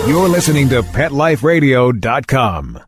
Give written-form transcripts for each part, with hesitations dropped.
You're listening to PetLifeRadio.com.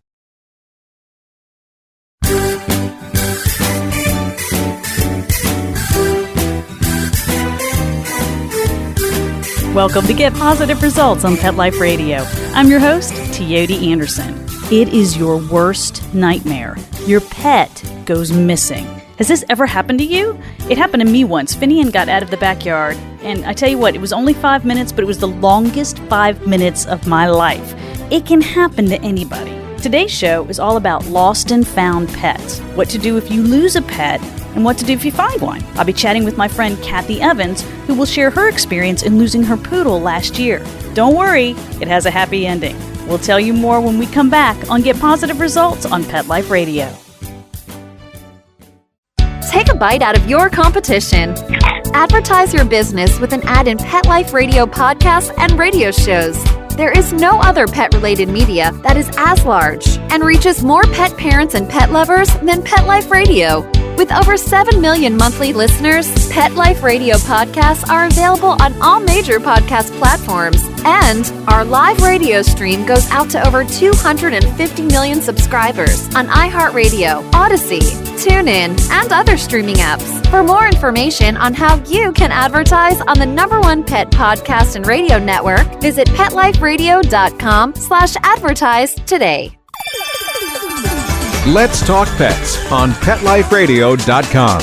Welcome to Get Positive Results on Pet Life Radio. I'm your host, Teoti Anderson. It is your worst nightmare. Your pet goes missing. Has this ever happened to you? It happened to me once. Finian got out of the backyard, and I tell you what, it was only 5 minutes, but it was the longest 5 minutes of my life. It can happen to anybody. Today's show is all about lost and found pets, what to do if you lose a pet, and what to do if you find one. I'll be chatting with my friend Kathy Evans, who will share her experience in losing her poodle last year. Don't worry, it has a happy ending. We'll tell you more when we come back on Get Positive Results on Pet Life Radio. Take a bite out of your competition. Advertise your business with an ad in Pet Life Radio podcasts and radio shows. There is no other pet-related media that is as large and reaches more pet parents and pet lovers than Pet Life Radio. With over 7 million monthly listeners, Pet Life Radio podcasts are available on all major podcast platforms. And our live radio stream goes out to over 250 million subscribers on iHeartRadio, Odyssey, TuneIn, and other streaming apps. For more information on how you can advertise on the #1 pet podcast and radio network, visit PetLifeRadio.com/advertise today. Let's Talk Pets on PetLifeRadio.com.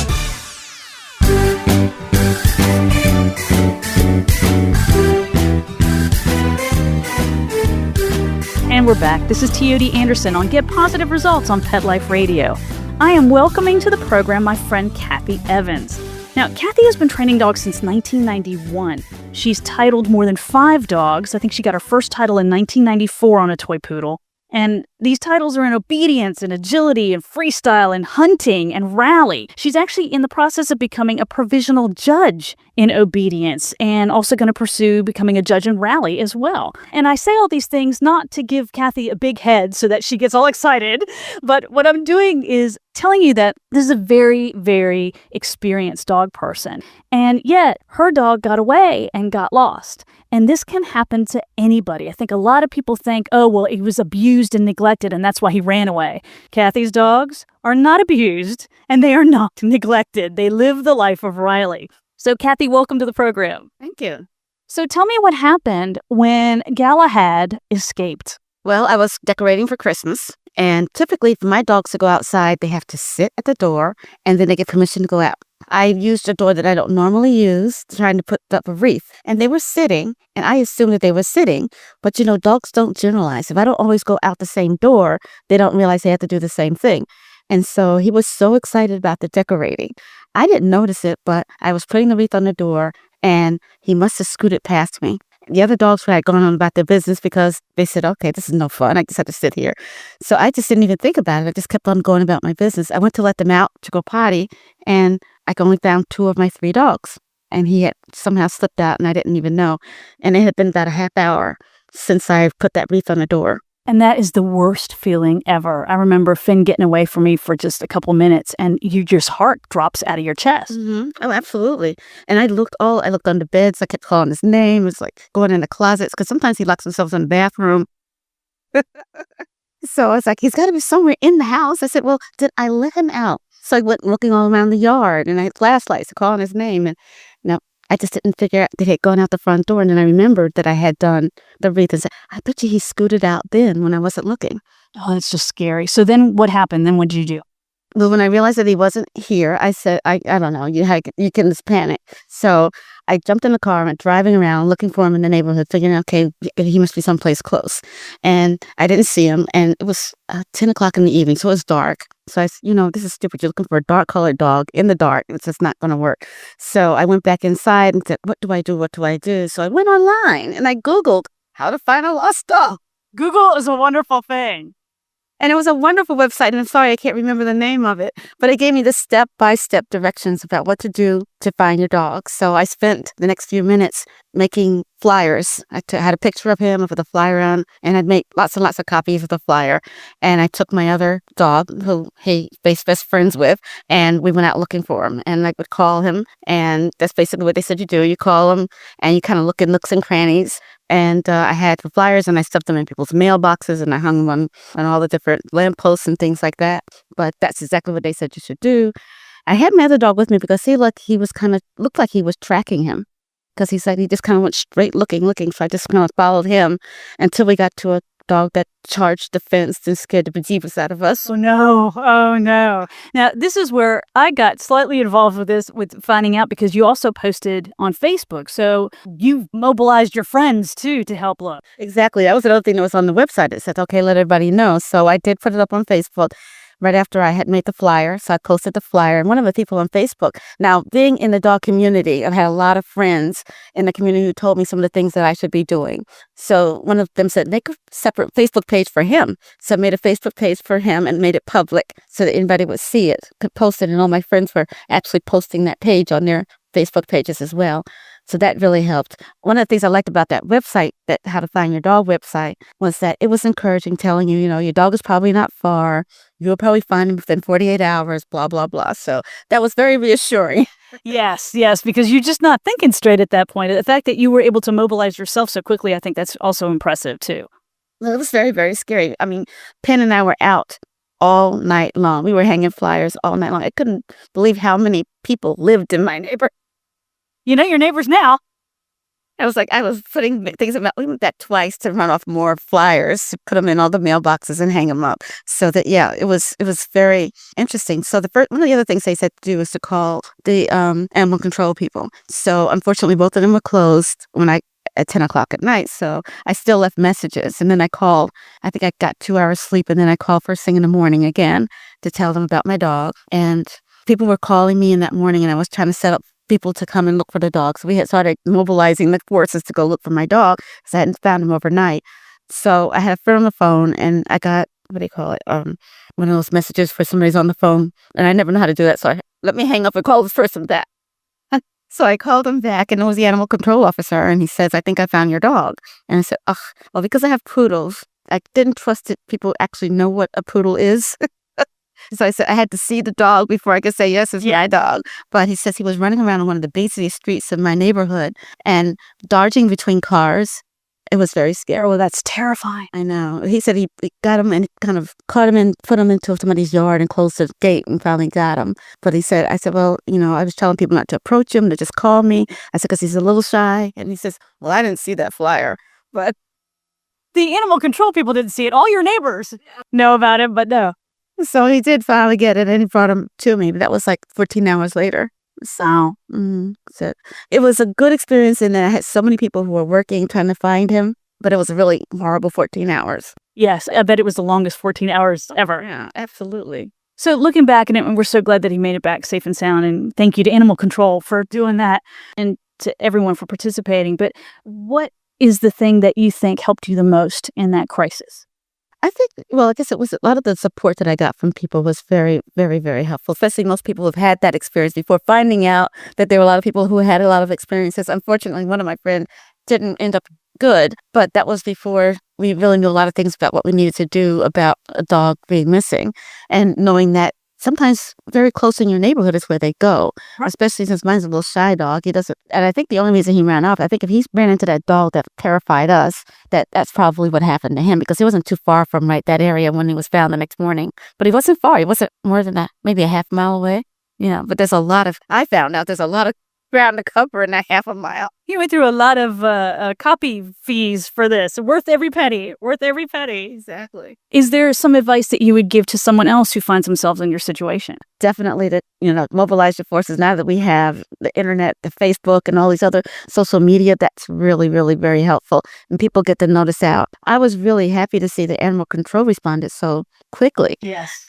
And we're back. This is Teoti Anderson on Get Positive Results on Pet Life Radio. I am welcoming to the program my friend Kathy Evans. Now, Kathy has been training dogs since 1991. She's titled more than 5 dogs. I think she got her first title in 1994 on a toy poodle. And these titles are in obedience and agility and freestyle and hunting and rally. She's actually in the process of becoming a provisional judge in obedience and also going to pursue becoming a judge in rally as well. And I say all these things not to give Kathy a big head so that she gets all excited, but what I'm doing is telling you that this is a very, very experienced dog person. And yet her dog got away and got lost. And this can happen to anybody. I think a lot of people think, oh, well, he was abused and neglected, and that's why he ran away. Kathy's dogs are not abused, and they are not neglected. They live the life of Riley. So, Kathy, welcome to the program. Thank you. So tell me what happened when Galahad escaped. Well, I was decorating for Christmas, and typically for my dogs to go outside, they have to sit at the door, and then they get permission to go out. I used a door that I don't normally use, trying to put up a wreath. And they were sitting, and I assumed that they were sitting. But, you know, dogs don't generalize. If I don't always go out the same door, they don't realize they have to do the same thing. And so he was so excited about the decorating. I didn't notice it, but I was putting the wreath on the door, and he must have scooted past me. The other dogs had gone on about their business because they said, okay, this is no fun. I just have to sit here. So I just didn't even think about it. I just kept on going about my business. I went to let them out to go potty, and I only found 2 of my 3 dogs. And he had somehow slipped out, and I didn't even know. And it had been about a half hour since I put that wreath on the door. And that is the worst feeling ever. I remember Finn getting away from me for just a couple minutes, and your heart drops out of your chest. Mm-hmm. Oh, absolutely. And I looked under beds. I kept calling his name. It was like going in the closets, because sometimes he locks himself in the bathroom. So I was like, he's got to be somewhere in the house. I said, well, did I let him out? So I went looking all around the yard, and I had flashlights calling his name. And no, I just didn't figure out that he had gone out the front door. And then I remembered that I had done the wreath and said, I bet you he scooted out then when I wasn't looking. Oh, that's just scary. So then what happened? Then what did you do? Well, when I realized that he wasn't here, I said, I don't know, you can just panic. So I jumped in the car and went driving around looking for him in the neighborhood, figuring, okay, he must be someplace close. And I didn't see him. And it was 10 o'clock in the evening, so it was dark. So I said, this is stupid. You're looking for a dark-colored dog in the dark. It's just not going to work. So I went back inside and said, what do I do? What do I do? So I went online and I Googled how to find a lost dog. Google is a wonderful thing. And it was a wonderful website, and I'm sorry I can't remember the name of it, but it gave me the step-by-step directions about what to do to find your dog. So I spent the next few minutes making flyers. Had a picture of him with a flyer on, and I'd make lots and lots of copies of the flyer. And I took my other dog, who he was best friends with, and we went out looking for him. And I would call him, and that's basically what they said you do. You call him, and you kind of look in nooks and crannies. And I had the flyers, and I stuffed them in people's mailboxes, and I hung them on all the different lampposts and things like that. But that's exactly what they said you should do. I had my other dog with me because he looked like he was tracking him. Because he said he just kind of went straight looking. So I just kind of followed him until we got to a dog that charged the fence and scared the bejeebus out of us. Oh, no. Oh, no. Now, this is where I got slightly involved with this, with finding out, because you also posted on Facebook. So you mobilized your friends, too, to help look. Exactly. That was another thing that was on the website. It said, okay, let everybody know. So I did put it up on Facebook. Right after I had made the flyer. So I posted the flyer, and one of the people on Facebook. Now, being in the dog community, I've had a lot of friends in the community who told me some of the things that I should be doing. So one of them said, make a separate Facebook page for him. So I made a Facebook page for him and made it public so that anybody would see it, could post it, and all my friends were actually posting that page on their Facebook pages as well. So that really helped. One of the things I liked about that website, that How to Find Your Dog website, was that it was encouraging, telling you, your dog is probably not far. You'll probably find him within 48 hours, blah, blah, blah. So that was very reassuring. Yes, because you're just not thinking straight at that point. The fact that you were able to mobilize yourself so quickly, I think that's also impressive, too. Well, it was very, very scary. I mean, Penn and I were out all night long. We were hanging flyers all night long. I couldn't believe how many people lived in my neighborhood. You know your neighbors now. I was putting things in. We went that twice to run off more flyers, to put them in all the mailboxes and hang them up. So that, it was very interesting. So one of the other things they said to do was to call the animal control people. So unfortunately, both of them were closed at 10 o'clock at night. So I still left messages, and then I called. I think I got 2 hours sleep, and then I called first thing in the morning again to tell them about my dog. And people were calling me in that morning, and I was trying to set up people to come and look for the dog. So we had started mobilizing the forces to go look for my dog because I hadn't found him overnight. So I had a friend on the phone, and I got, what do you call it? One of those messages for somebody's on the phone, and I never know how to do that. So let me hang up and call this person back. So I called him back, and it was the animal control officer, and he says, I think I found your dog. And I said, well, because I have poodles, I didn't trust that people actually know what a poodle is. So I said I had to see the dog before I could say, yes, it's my dog. But he says he was running around on one of the busiest streets of my neighborhood and dodging between cars. It was very scary. Oh, that's terrifying. I know. He said he got him and kind of caught him and put him into somebody's yard and closed the gate and finally got him. But I said, well, I was telling people not to approach him, to just call me. I said, because he's a little shy. And he says, well, I didn't see that flyer. But the animal control people didn't see it. All your neighbors know about it, but no. So he did finally get it, and he brought him to me. But that was like 14 hours later. So, so it was a good experience, and then I had so many people who were working trying to find him, but it was a really horrible 14 hours. Yes, I bet it was the longest 14 hours ever. Yeah, absolutely. So looking back at it, and we're so glad that he made it back safe and sound, and thank you to Animal Control for doing that, and to everyone for participating. But what is the thing that you think helped you the most in that crisis? I think, I guess it was a lot of the support that I got from people was very, very, very helpful, especially most people who've had that experience before, finding out that there were a lot of people who had a lot of experiences. Unfortunately, one of my friends didn't end up good, but that was before we really knew a lot of things about what we needed to do about a dog being missing, and knowing that sometimes very close in your neighborhood is where they go, especially since mine's a little shy dog. He doesn't, and I think the only reason he ran off, I think if he ran into that dog that terrified us, that's probably what happened to him, because he wasn't too far from that area when he was found the next morning. But he wasn't far. He wasn't more than maybe a half mile away. But I found out there's a lot of ground to cover in that half a mile. You went through a lot of copy fees for this. Worth every penny. Exactly. Is there some advice that you would give to someone else who finds themselves in your situation? Definitely to, mobilize your forces. Now that we have the internet, the Facebook, and all these other social media, that's really, really very helpful. And people get to notice out. I was really happy to see the animal control responded so quickly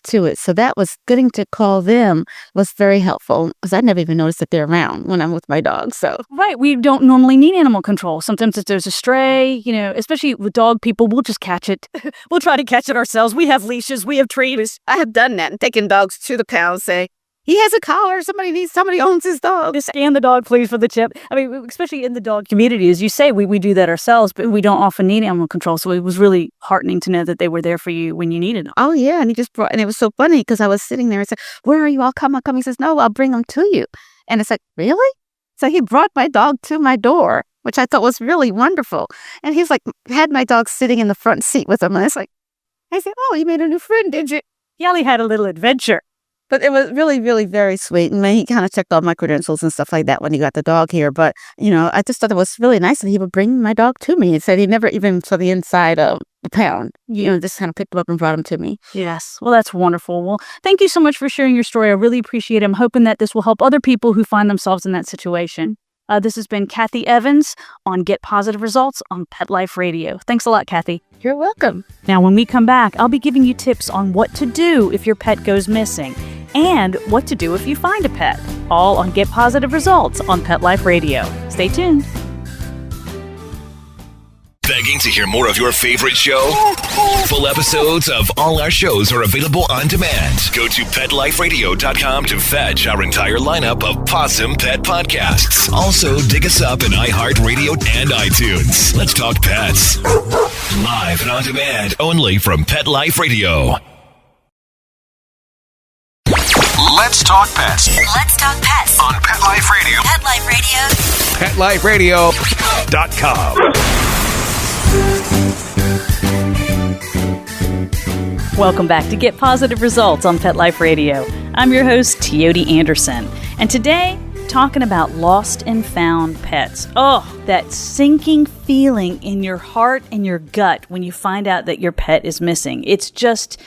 to it. So that was getting to call them was very helpful, because I never even noticed that they're around when I'm with my dog. So right, we don't normally need animal control. Sometimes if there's a stray, especially with dog people, we'll just catch it. We'll try to catch it ourselves. We have leashes, we have treats. I have done that and taken dogs to the pound, say, he has a collar. Somebody owns his dog. Just scan the dog, please, for the chip. I mean, especially in the dog community, as you say, we do that ourselves, but we don't often need animal control. So it was really heartening to know that they were there for you when you needed them. Oh, yeah. And and it was so funny because I was sitting there and said, where are you? I'll come. He says, no, I'll bring them to you. And it's like, really? So he brought my dog to my door, which I thought was really wonderful. And he's like, had my dog sitting in the front seat with him. And I said, oh, you made a new friend, did you? Yali had a little adventure. But it was really, really very sweet. And he kind of checked all my credentials and stuff like that when he got the dog here. But, I just thought it was really nice that he would bring my dog to me. He said he never even saw the inside of the pound. Just kind of picked him up and brought him to me. Yes. Well, that's wonderful. Well, thank you so much for sharing your story. I really appreciate it. I'm hoping that this will help other people who find themselves in that situation. This has been Kathy Evans on Get Positive Results on Pet Life Radio. Thanks a lot, Kathy. You're welcome. Now, when we come back, I'll be giving you tips on what to do if your pet goes missing and what to do if you find a pet. All on Get Positive Results on Pet Life Radio. Stay tuned. Begging to hear more of your favorite show? Full episodes of all our shows are available on demand. Go to PetLifeRadio.com to fetch our entire lineup of Possum Pet podcasts. Also, dig us up in iHeartRadio and iTunes. Let's talk pets. Live and on demand, only from Pet Life Radio. Let's talk pets. Let's talk pets On Pet Life Radio. Pet Life Radio. PetLifeRadio.com. Welcome back to Get Positive Results on Pet Life Radio. I'm your host, Teoti Anderson. And today, talking about lost and found pets. Oh, that sinking feeling in your heart and your gut when you find out that your pet is missing. It's just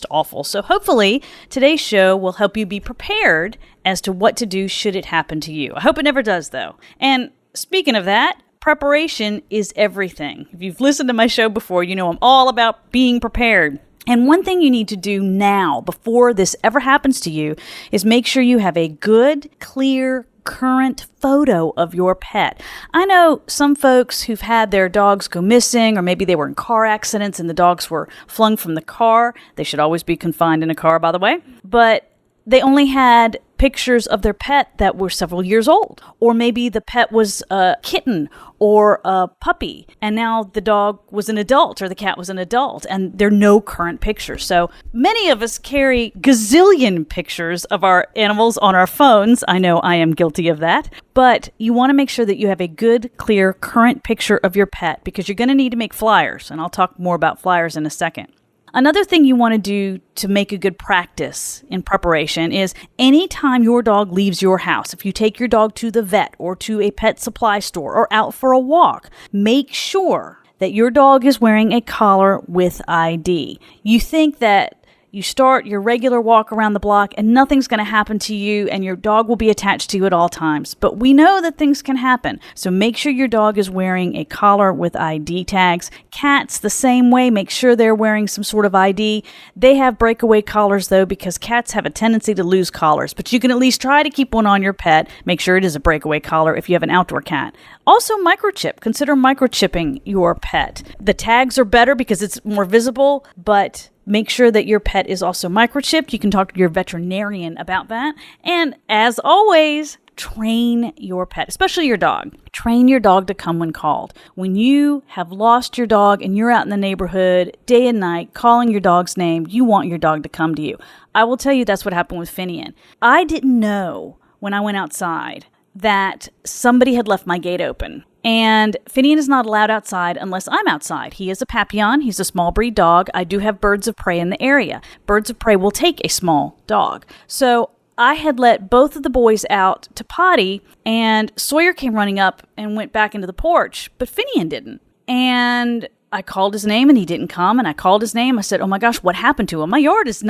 awful. So hopefully today's show will help you be prepared as to what to do should it happen to you. I hope it never does, though. And speaking of that, preparation is everything. If you've listened to my show before, you know I'm all about being prepared. And one thing you need to do now, before this ever happens to you, is make sure you have a good, clear, current photo of your pet. I know some folks who've had their dogs go missing, or maybe they were in car accidents and the dogs were flung from the car. They should always be confined in a car, by the way. But they only had pictures of their pet that were several years old. Or maybe the pet was a kitten or a puppy, and now the dog was an adult or the cat was an adult, and there are no current pictures. So many of us carry gazillion pictures of our animals on our phones. I know I am guilty of that. But you want to make sure that you have a good, clear, current picture of your pet, because you're going to need to make flyers, and I'll talk more about flyers in a second. Another thing you want to do to make a good practice in preparation is anytime your dog leaves your house, if you take your dog to the vet or to a pet supply store or out for a walk, make sure that your dog is wearing a collar with ID. You think that you start your regular walk around the block and nothing's going to happen to you and your dog will be attached to you at all times. But we know that things can happen. So make sure your dog is wearing a collar with ID tags. Cats, the same way. Make sure they're wearing some sort of ID. They have breakaway collars, though, because cats have a tendency to lose collars. But you can at least try to keep one on your pet. Make sure it is a breakaway collar if you have an outdoor cat. Also, microchip. Consider microchipping your pet. The tags are better because it's more visible, but make sure that your pet is also microchipped. You can talk to your veterinarian about that. And as always, train your pet, especially your dog. Train your dog to come when called. When you have lost your dog and you're out in the neighborhood day and night calling your dog's name, you want your dog to come to you. I will tell you that's what happened with Finian. I didn't know when I went outside that somebody had left my gate open. And Finian is not allowed outside unless I'm outside. He is a Papillon. He's a small breed dog. I do have birds of prey in the area. Birds of prey will take a small dog. So I had let both of the boys out to potty, and Sawyer came running up and went back into the porch, but Finian didn't. And I called his name and he didn't come, and I called his name. I said, oh my gosh, what happened to him? My yard is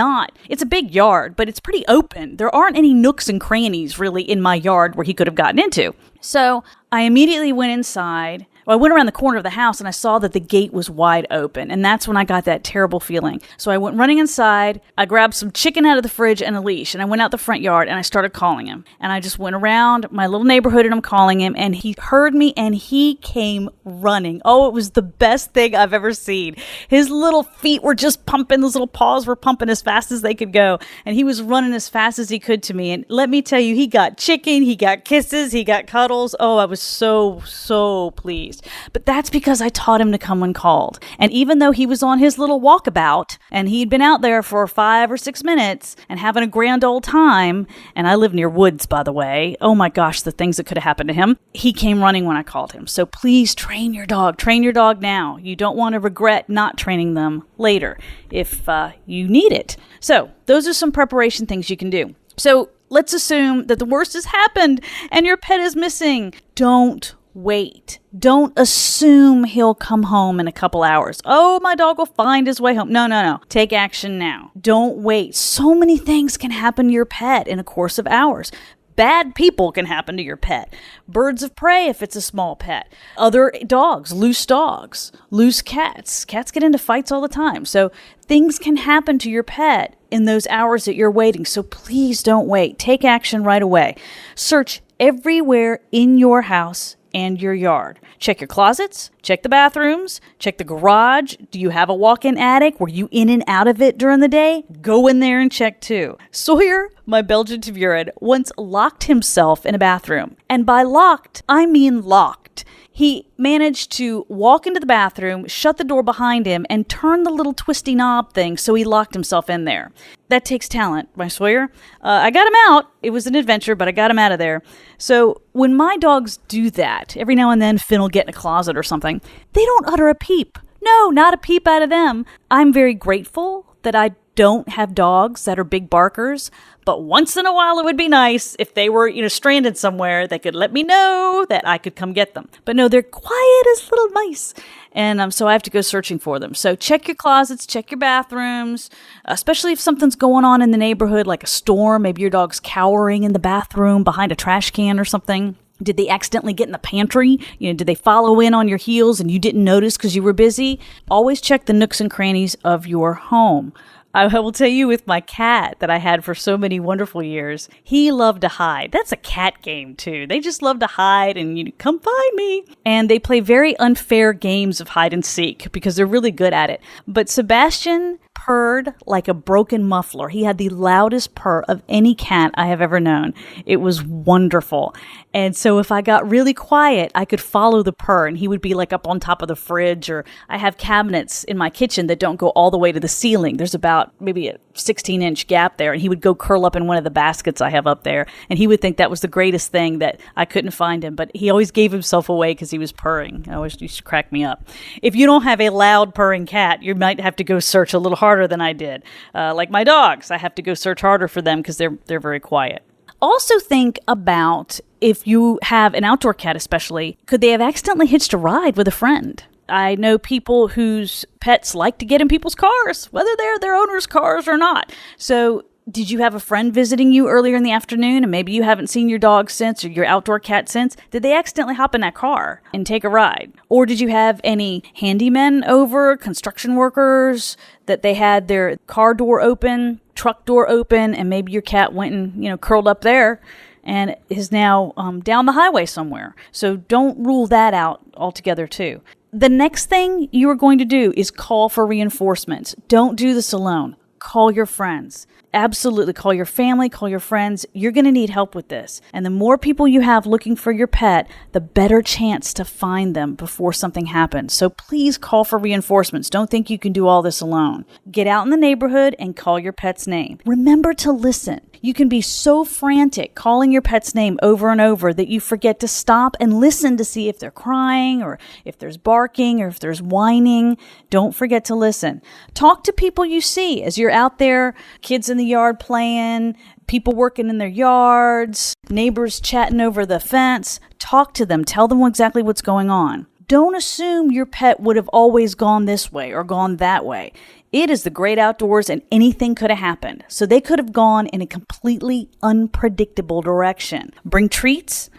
it's a big yard, but it's pretty open. There aren't any nooks and crannies really in my yard where he could have gotten into. So I immediately went inside. Well, I went around the corner of the house and I saw that the gate was wide open. And that's when I got that terrible feeling. So I went running inside. I grabbed some chicken out of the fridge and a leash. And I went out the front yard and I started calling him. And I just went around my little neighborhood and I'm calling him. And he heard me and he came running. Oh, it was the best thing I've ever seen. His little feet were just pumping. Those little paws were pumping as fast as they could go. And he was running as fast as he could to me. And let me tell you, he got chicken. He got kisses. He got cuddles. Oh, I was so pleased. But that's because I taught him to come when called. And even though he was on his little walkabout and he'd been out there for 5 or 6 minutes and having a grand old time, and I live near woods, by the way, oh my gosh, the things that could have happened to him, he came running when I called him. So please train your dog. Train your dog now. You don't want to regret not training them later if you need it. So those are some preparation things you can do. So let's assume that the worst has happened and your pet is missing. Don't wait. Don't assume he'll come home in a couple hours. Oh, my dog will find his way home. No. Take action now. Don't wait. So many things can happen to your pet in a course of hours. Bad people can happen to your pet. Birds of prey if it's a small pet. Other dogs, loose cats. Cats get into fights all the time. So things can happen to your pet in those hours that you're waiting. So please don't wait. Take action right away. Search everywhere in your house and your yard. Check your closets, check the bathrooms, check the garage. Do you have a walk-in attic? Were you in and out of it during the day? Go in there and check too. Sawyer, my Belgian Tervuren, once locked himself in a bathroom. And by locked, I mean locked. He managed to walk into the bathroom, shut the door behind him, and turn the little twisty knob thing so he locked himself in there. That takes talent, my Sawyer. I got him out. It was an adventure, but I got him out of there. So when my dogs do that, every now and then Finn will get in a closet or something, they don't utter a peep. No, not a peep out of them. I'm very grateful that I don't have dogs that are big barkers, but once in a while it would be nice if they were, stranded somewhere, they could let me know that I could come get them. But no, they're quiet as little mice. And so I have to go searching for them. So check your closets, check your bathrooms, especially if something's going on in the neighborhood, like a storm. Maybe your dog's cowering in the bathroom behind a trash can or something. Did they accidentally get in the pantry? Did they follow in on your heels and you didn't notice because you were busy? Always check the nooks and crannies of your home. I will tell you, with my cat that I had for so many wonderful years, he loved to hide. That's a cat game, too. They just love to hide and come find me. And they play very unfair games of hide and seek because they're really good at it. But Sebastian purred like a broken muffler. He had the loudest purr of any cat I have ever known. It was wonderful. And so if I got really quiet, I could follow the purr and he would be like up on top of the fridge, or I have cabinets in my kitchen that don't go all the way to the ceiling. There's about maybe a 16-inch gap there, and he would go curl up in one of the baskets I have up there, and he would think that was the greatest thing that I couldn't find him, but he always gave himself away because he was purring. I always used to crack me up. If you don't have a loud purring cat, you might have to go search a little harder than I did. Like my dogs, I have to go search harder for them because they're very quiet. Also think about, if you have an outdoor cat especially, could they have accidentally hitched a ride with a friend? I know people whose pets like to get in people's cars, whether they're their owner's cars or not. So did you have a friend visiting you earlier in the afternoon and maybe you haven't seen your dog since, or your outdoor cat since? Did they accidentally hop in that car and take a ride? Or did you have any handymen over, construction workers, that they had their car door open, truck door open, and maybe your cat went and, curled up there and is now down the highway somewhere? So don't rule that out altogether too. The next thing you are going to do is call for reinforcements. Don't do this alone. Call your friends. Absolutely. Call your family, call your friends. You're going to need help with this. And the more people you have looking for your pet, the better chance to find them before something happens. So please call for reinforcements. Don't think you can do all this alone. Get out in the neighborhood and call your pet's name. Remember to listen. You can be so frantic calling your pet's name over and over that you forget to stop and listen to see if they're crying, or if there's barking, or if there's whining. Don't forget to listen. Talk to people you see as you're out there, kids in the yard playing, people working in their yards, neighbors chatting over the fence. Talk to them. Tell them exactly what's going on. Don't assume your pet would have always gone this way or gone that way. It is the great outdoors and anything could have happened. So they could have gone in a completely unpredictable direction. Bring treats,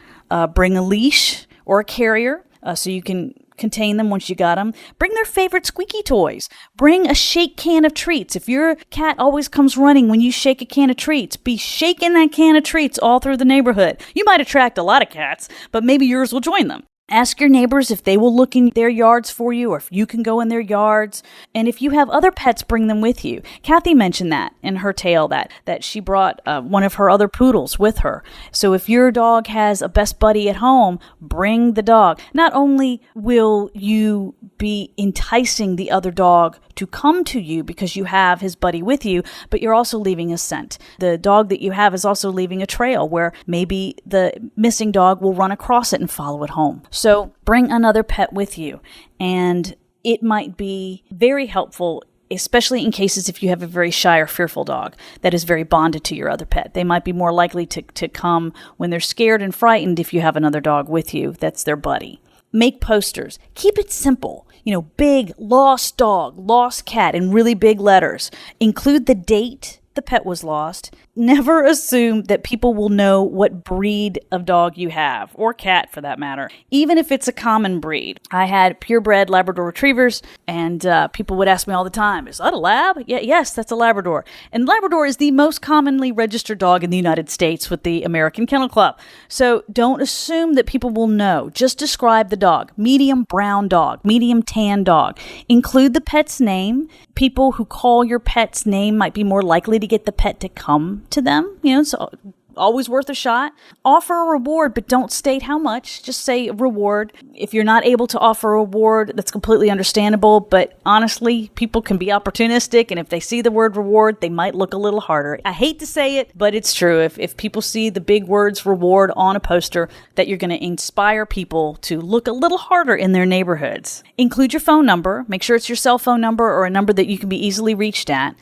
bring a leash, or a carrier so you can contain them once you got them. Bring their favorite squeaky toys. Bring a shake can of treats. If your cat always comes running when you shake a can of treats, be shaking that can of treats all through the neighborhood. You might attract a lot of cats, but maybe yours will join them. Ask your neighbors if they will look in their yards for you or if you can go in their yards. And if you have other pets, bring them with you. Kathy mentioned that in her tale that she brought one of her other poodles with her. So if your dog has a best buddy at home, bring the dog. Not only will you be enticing the other dog to come to you because you have his buddy with you, but you're also leaving a scent. The dog that you have is also leaving a trail where maybe the missing dog will run across it and follow it home. So bring another pet with you, and it might be very helpful, especially in cases if you have a very shy or fearful dog that is very bonded to your other pet. They might be more likely to come when they're scared and frightened if you have another dog with you that's their buddy. Make posters. Keep it simple. Big, lost dog, lost cat in really big letters. Include the date the pet was lost. Never assume that people will know what breed of dog you have, or cat for that matter, even if it's a common breed. I had purebred Labrador retrievers, and people would ask me all the time, is that a lab? Yes, that's a Labrador. And Labrador is the most commonly registered dog in the United States with the American Kennel Club. So don't assume that people will know. Just describe the dog. Medium brown dog, medium tan dog. Include the pet's name. People who call your pet's name might be more likely to get the pet to come to them. So always worth a shot. Offer a reward, but don't state how much. Just say reward. If you're not able to offer a reward, that's completely understandable. But honestly, people can be opportunistic, and if they see the word reward, they might look a little harder. I hate to say it, but it's true. If people see the big words reward on a poster, that you're going to inspire people to look a little harder in their neighborhoods. Include your phone number. Make sure it's your cell phone number or a number that you can be easily reached at.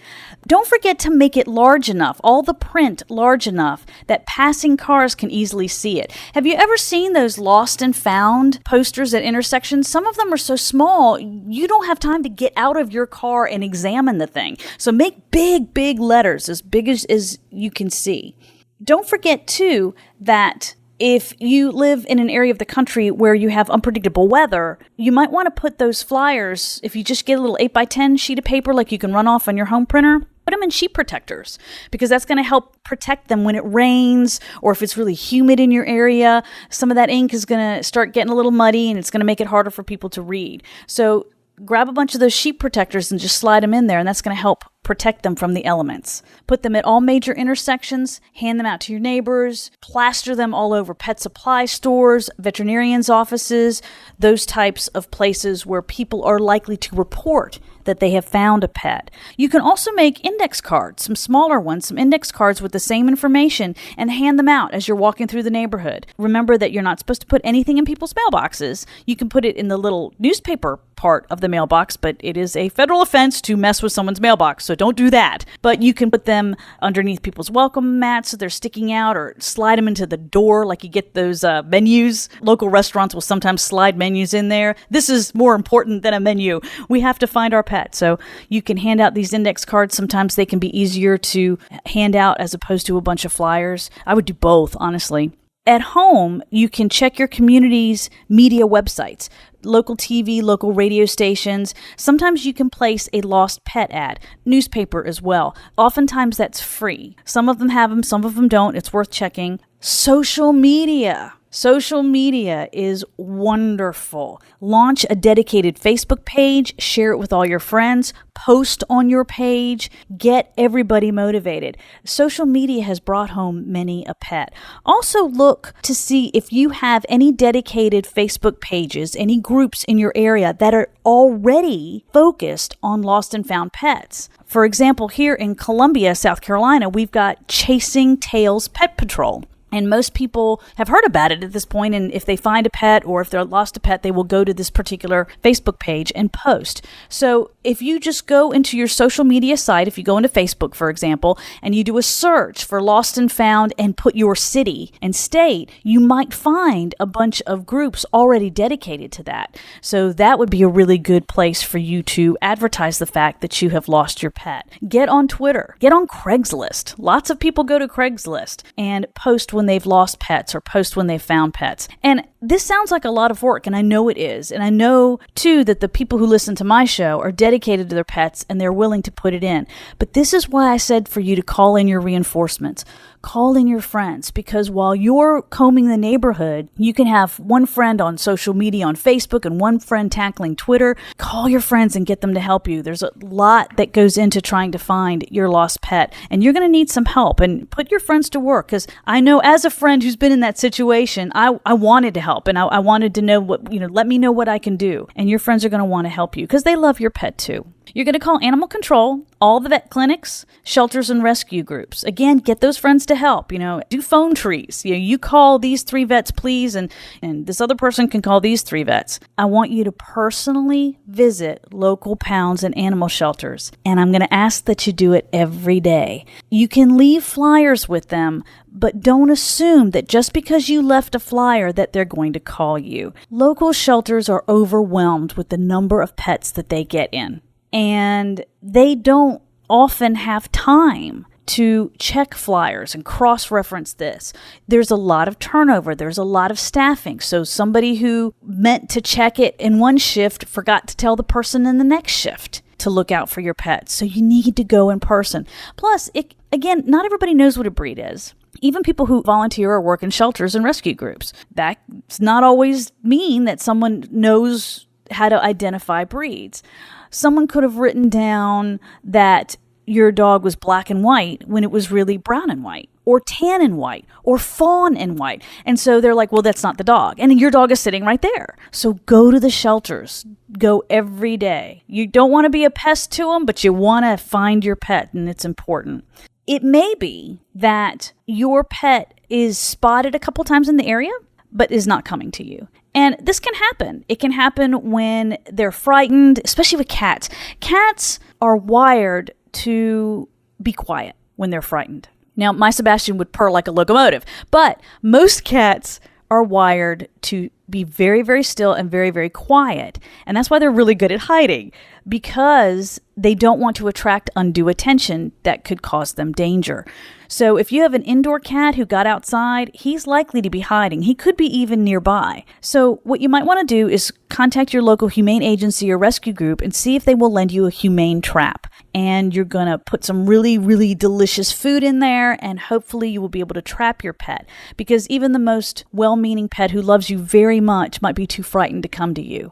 Don't forget to make it large enough, all the print large enough that passing cars can easily see it. Have you ever seen those lost and found posters at intersections? Some of them are so small, you don't have time to get out of your car and examine the thing. So make big, big letters, as big as you can see. Don't forget, too, that if you live in an area of the country where you have unpredictable weather, you might want to put those flyers, if you just get a little 8x10 sheet of paper like you can run off on your home printer, put them in sheet protectors, because that's going to help protect them when it rains or if it's really humid in your area. Some of that ink is going to start getting a little muddy and it's going to make it harder for people to read. So grab a bunch of those sheet protectors and just slide them in there, and that's going to help protect them from the elements. Put them at all major intersections, hand them out to your neighbors, plaster them all over pet supply stores, veterinarians' offices, those types of places where people are likely to report that they have found a pet. You can also make index cards, some smaller ones, some index cards with the same information, and hand them out as you're walking through the neighborhood. Remember that you're not supposed to put anything in people's mailboxes. You can put it in the little newspaper part of the mailbox, but it is a federal offense to mess with someone's mailbox, so don't do that. But you can put them underneath people's welcome mats so they're sticking out, or slide them into the door like you get those menus. Local restaurants will sometimes slide menus in there. This is more important than a menu. We have to find our pet. So you can hand out these index cards. Sometimes they can be easier to hand out as opposed to a bunch of flyers. I would do both, honestly. At home, you can check your community's media websites, local TV, local radio stations. Sometimes you can place a lost pet ad, newspaper as well. Oftentimes that's free. Some of them have them, some of them don't. It's worth checking. Social media. Social media is wonderful. Launch a dedicated Facebook page, share it with all your friends, post on your page, get everybody motivated. Social media has brought home many a pet. Also look to see if you have any dedicated Facebook pages, any groups in your area that are already focused on lost and found pets. For example, here in Columbia, South Carolina, we've got Chasing Tails Pet Patrol. And most people have heard about it at this point, and if they find a pet or if they're lost a pet, they will go to this particular Facebook page and post. So if you just go into your social media site, if you go into Facebook, for example, and you do a search for lost and found and put your city and state, you might find a bunch of groups already dedicated to that. So that would be a really good place for you to advertise the fact that you have lost your pet. Get on Twitter. Get on Craigslist. Lots of people go to Craigslist and post when they've lost pets or post when they've found pets. And this sounds like a lot of work, and I know it is. And I know, too, that the people who listen to my show are dedicated to their pets and they're willing to put it in. But this is why I said for you to call in your reinforcements. Call in your friends, because while you're combing the neighborhood, you can have one friend on social media on Facebook and one friend tackling Twitter. Call your friends and get them to help you. There's a lot that goes into trying to find your lost pet, and you're going to need some help. And put your friends to work, because I know as a friend who's been in that situation, I wanted to help, and I wanted to know let me know what I can do. And your friends are going to want to help you because they love your pet too. You're going to call animal control, all the vet clinics, shelters, and rescue groups. Again, get those friends to help. Do phone trees. You call these 3 vets, please, and this other person can call these 3 vets. I want you to personally visit local pounds and animal shelters, and I'm going to ask that you do it every day. You can leave flyers with them, but don't assume that just because you left a flyer that they're going to call you. Local shelters are overwhelmed with the number of pets that they get in. And they don't often have time to check flyers and cross-reference this. There's a lot of turnover. There's a lot of staffing. So somebody who meant to check it in one shift forgot to tell the person in the next shift to look out for your pets. So you need to go in person. Plus, again, not everybody knows what a breed is. Even people who volunteer or work in shelters and rescue groups. That's not always mean that someone knows how to identify breeds. Someone could have written down that your dog was black and white when it was really brown and white, or tan and white, or fawn and white. And so they're like, well, that's not the dog. And your dog is sitting right there. So go to the shelters. Go every day. You don't want to be a pest to them, but you want to find your pet, and it's important. It may be that your pet is spotted a couple times in the area, but is not coming to you. And this can happen. It can happen when they're frightened, especially with cats. Cats are wired to be quiet when they're frightened. Now, my Sebastian would purr like a locomotive, but most cats are wired to be very, very still and very, very quiet. And that's why they're really good at hiding, because they don't want to attract undue attention that could cause them danger. So if you have an indoor cat who got outside, he's likely to be hiding. He could be even nearby. So what you might want to do is contact your local humane agency or rescue group and see if they will lend you a humane trap. And you're going to put some really, really delicious food in there, and hopefully you will be able to trap your pet, because even the most well-meaning pet who loves you very much might be too frightened to come to you.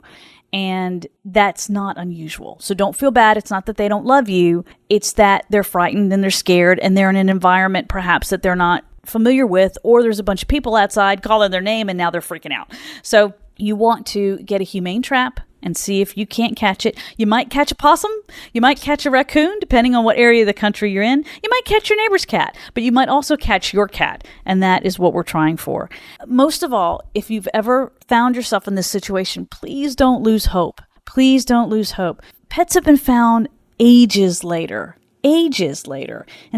And that's not unusual. So don't feel bad. It's not that they don't love you. It's that they're frightened and they're scared, and they're in an environment perhaps that they're not familiar with, or there's a bunch of people outside calling their name and now they're freaking out. So you want to get a humane trap and see if you can't catch it. You might catch a possum. You might catch a raccoon, depending on what area of the country you're in. You might catch your neighbor's cat, but you might also catch your cat, and that is what we're trying for. Most of all, if you've ever found yourself in this situation, please don't lose hope. Please don't lose hope. Pets have been found ages later. And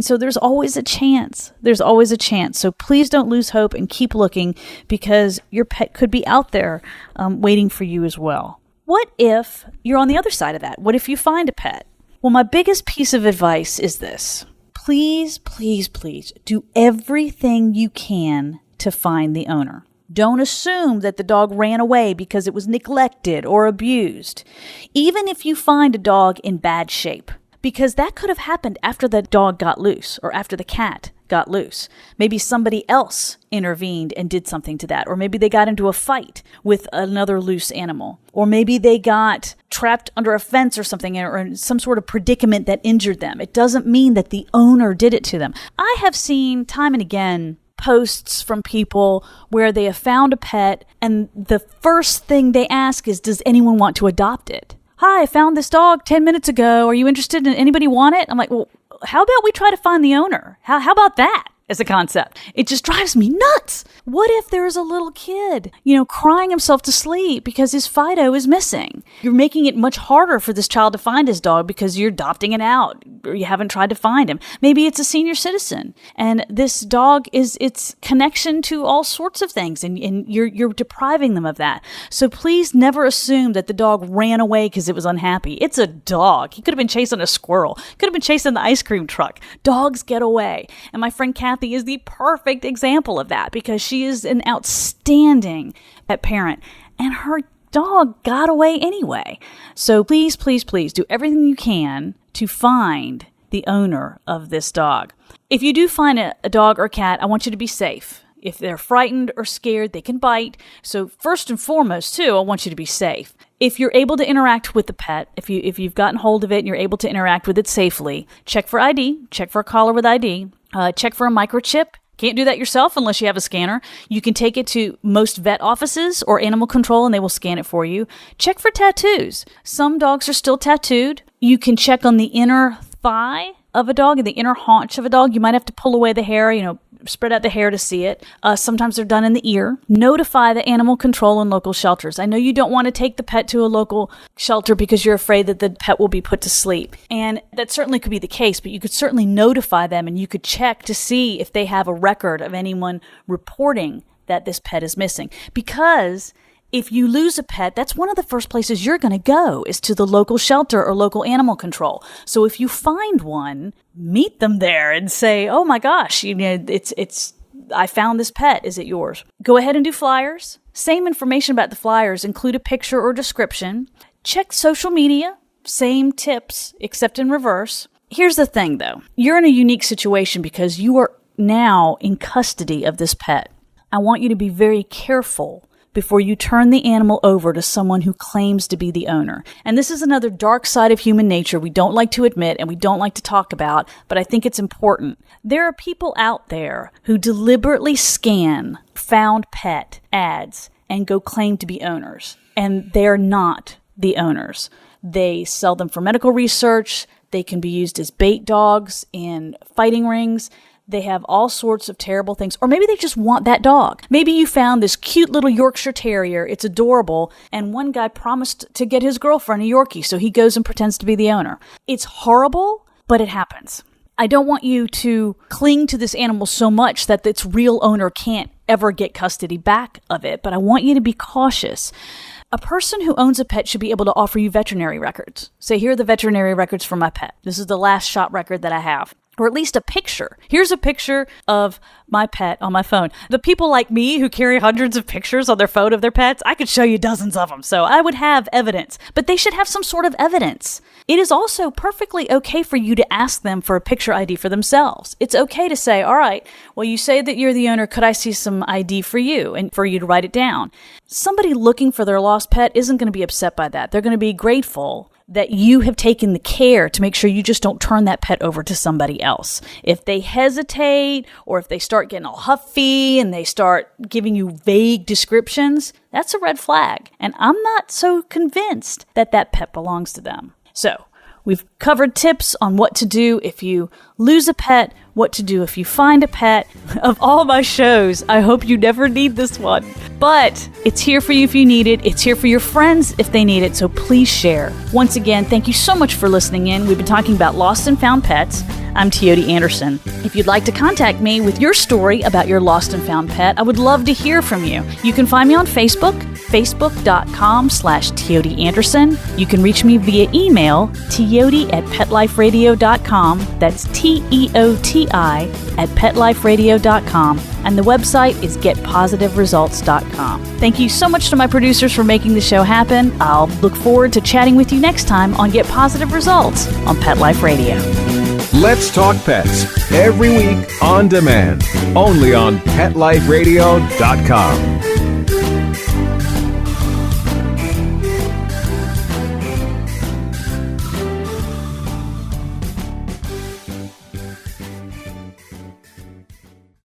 so there's always a chance. So please don't lose hope and keep looking, because your pet could be out there waiting for you as well. What if you're on the other side of that? What if you find a pet? Well, my biggest piece of advice is this. Please, please, please do everything you can to find the owner. Don't assume that the dog ran away because it was neglected or abused. Even if you find a dog in bad shape, because that could have happened after the dog got loose or after the cat got loose. Maybe somebody else intervened and did something to that. Or maybe they got into a fight with another loose animal. Or maybe they got trapped under a fence or something, or in some sort of predicament that injured them. It doesn't mean that the owner did it to them. I have seen time and again posts from people where they have found a pet and the first thing they ask is, does anyone want to adopt it? Hi, I found this dog 10 minutes ago. Are you interested in anybody want it? I'm like, well, how about we try to find the owner? How about that as a concept? It just drives me nuts. What if there's a little kid, crying himself to sleep because his Fido is missing? You're making it much harder for this child to find his dog because you're adopting it out. you haven't tried to find him. Maybe it's a senior citizen, and this dog is its connection to all sorts of things, and you're depriving them of that. So please never assume that the dog ran away because it was unhappy. It's a dog. He could have been chasing a squirrel, could have been chasing the ice cream truck. Dogs get away. And my friend Kathy is the perfect example of that, because she is an outstanding pet parent, and her dog got away anyway. So please, please, please do everything you can to find the owner of this dog. If you do find a dog or cat, I want you to be safe. If they're frightened or scared, they can bite. So first and foremost, too, I want you to be safe. If you're able to interact with the pet, if you've gotten hold of it and you're able to interact with it safely, check for ID, check for a collar with ID, check for a microchip. Can't do that yourself unless you have a scanner. You can take it to most vet offices or animal control and they will scan it for you. Check for tattoos. Some dogs are still tattooed. You can check on the inner thigh of a dog and the inner haunch of a dog. You might have to pull away the hair, spread out the hair to see it. Sometimes they're done in the ear. Notify the animal control and local shelters. I know you don't want to take the pet to a local shelter because you're afraid that the pet will be put to sleep. And that certainly could be the case, but you could certainly notify them and you could check to see if they have a record of anyone reporting that this pet is missing. Because if you lose a pet, that's one of the first places you're going to go is to the local shelter or local animal control. So if you find one, meet them there and say, "Oh my gosh, I found this pet. Is it yours?" Go ahead and do flyers. Same information about the flyers. Include a picture or description. Check social media. Same tips, except in reverse. Here's the thing, though. You're in a unique situation because you are now in custody of this pet. I want you to be very careful before you turn the animal over to someone who claims to be the owner. And this is another dark side of human nature we don't like to admit and we don't like to talk about, but I think it's important. There are people out there who deliberately scan found pet ads and go claim to be owners, and they're not the owners. They sell them for medical research. They can be used as bait dogs in fighting rings. They have all sorts of terrible things. Or maybe they just want that dog. Maybe you found this cute little Yorkshire Terrier. It's adorable. And one guy promised to get his girlfriend a Yorkie, so he goes and pretends to be the owner. It's horrible, but it happens. I don't want you to cling to this animal so much that its real owner can't ever get custody back of it, but I want you to be cautious. A person who owns a pet should be able to offer you veterinary records. Say, here are the veterinary records for my pet. This is the last shot record that I have. Or at least a picture. Here's a picture of my pet on my phone. The people like me who carry hundreds of pictures on their phone of their pets, I could show you dozens of them. So I would have evidence. But they should have some sort of evidence. It is also perfectly okay for you to ask them for a picture ID for themselves. It's okay to say, all right, well, you say that you're the owner. Could I see some ID for you? And for you to write it down. Somebody looking for their lost pet isn't going to be upset by that. They're going to be grateful that you have taken the care to make sure you just don't turn that pet over to somebody else. If they hesitate or if they start getting all huffy and they start giving you vague descriptions, that's a red flag. And I'm not so convinced that that pet belongs to them. So we've covered tips on what to do if you lose a pet, what to do if you find a pet. Of all my shows, I hope you never need this one. But it's here for you if you need it. It's here for your friends if they need it, so please share. Once again, thank you so much for listening in. We've been talking about lost and found pets. I'm Teoti Anderson. If you'd like to contact me with your story about your lost and found pet, I would love to hear from you. You can find me on Facebook, facebook.com/Teoti Anderson. You can reach me via email, teoti@petliferadio.com. That's TEOTI@petliferadio.com. And the website is getpositiveresults.com. Thank you so much to my producers for making the show happen. I'll look forward to chatting with you next time on Get Positive Results on Pet Life Radio. Let's Talk Pets, every week on demand, only on PetLifeRadio.com.